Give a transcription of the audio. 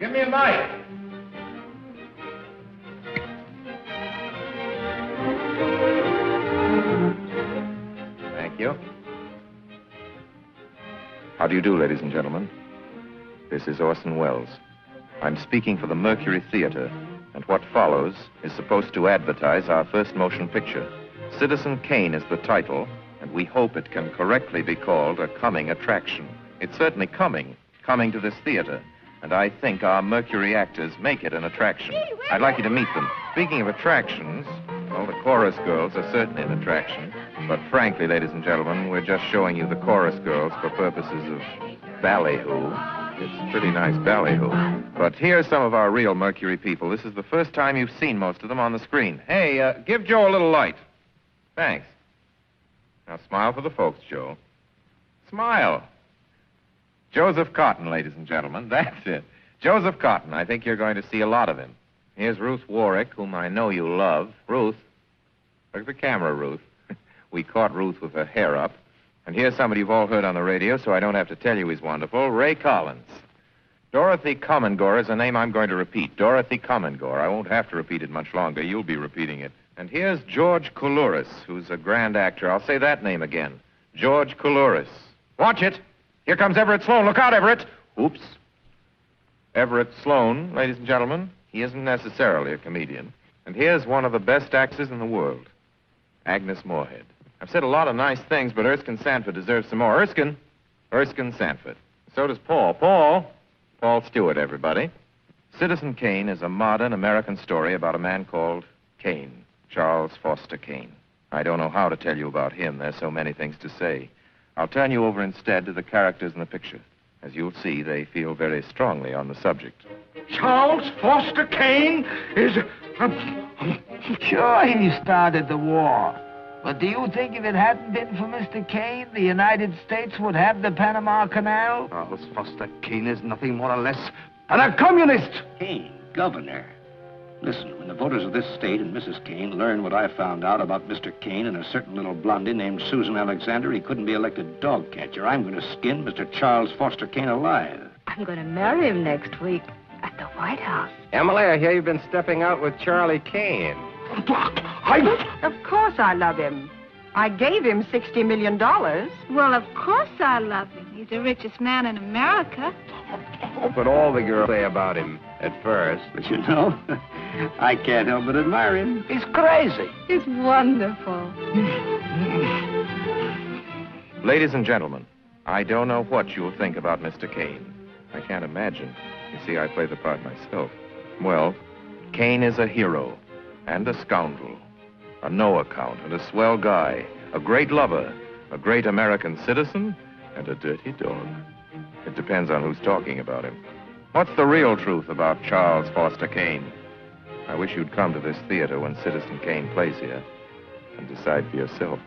Give me a knife. Thank you. How do you do, ladies and gentlemen? This is Orson Welles. I'm speaking for the Mercury Theater, and what follows is supposed to advertise our first motion picture. Citizen Kane is the title, and we hope it can correctly be called a coming attraction. It's certainly coming to this theater, and I think our Mercury actors make it an attraction. I'd like you to meet them. Speaking of attractions, well, the chorus girls are certainly an attraction, but frankly, ladies and gentlemen, we're just showing you the chorus girls for purposes of ballyhoo. It's pretty nice ballyhoo. But here's some of our real Mercury people. This is the first time you've seen most of them on the screen. Hey, give Joe a little light. Thanks. Now smile for the folks, Joe. Smile. Joseph Cotton, ladies and gentlemen. That's it. Joseph Cotton. I think you're going to see a lot of him. Here's Ruth Warwick, whom I know you love. Ruth. Look at the camera, Ruth. We caught Ruth with her hair up. And here's somebody you've all heard on the radio, so I don't have to tell you he's wonderful. Ray Collins. Dorothy Comingore is a name I'm going to repeat. Dorothy Comingore. I won't have to repeat it much longer. You'll be repeating it. And here's George Coulouris, who's a grand actor. I'll say that name again. George Coulouris. Watch it. Here comes Everett Sloane. Look out, Everett. Oops. Everett Sloane, ladies and gentlemen. He isn't necessarily a comedian. And here's one of the best actors in the world, Agnes Moorehead. I've said a lot of nice things, but Erskine Sanford deserves some more. Erskine Sanford. So does Paul. Paul Stewart, everybody. Citizen Kane is a modern American story about a man called Kane, Charles Foster Kane. I don't know how to tell you about him. There's so many things to say. I'll turn you over instead to the characters in the picture. As you'll see, they feel very strongly on the subject. Charles Foster Kane is... Sure, he started the war. But do you think if it hadn't been for Mr. Kane, the United States would have the Panama Canal? Charles Foster Kane is nothing more or less than a communist. Kane, governor. Listen, when the voters of this state and Mrs. Kane learn what I found out about Mr. Kane and a certain little blondie named Susan Alexander, he couldn't be elected dog catcher. I'm going to skin Mr. Charles Foster Kane alive. I'm going to marry him next week at the White House. Emily, I hear you've been stepping out with Charlie Kane. Of course I love him. I gave him $60 million. Well, of course I love him. He's the richest man in America. But all the girls say about him at first. But you know, I can't help but admire him. He's crazy. He's wonderful. Ladies and gentlemen, I don't know what you'll think about Mr. Kane. I can't imagine. You see, I play the part myself. Well, Kane is a hero and a scoundrel, a no-account and a swell guy, a great lover, a great American citizen, and a dirty dog. It depends on who's talking about him. What's the real truth about Charles Foster Kane? I wish you'd come to this theater when Citizen Kane plays here and decide for yourself.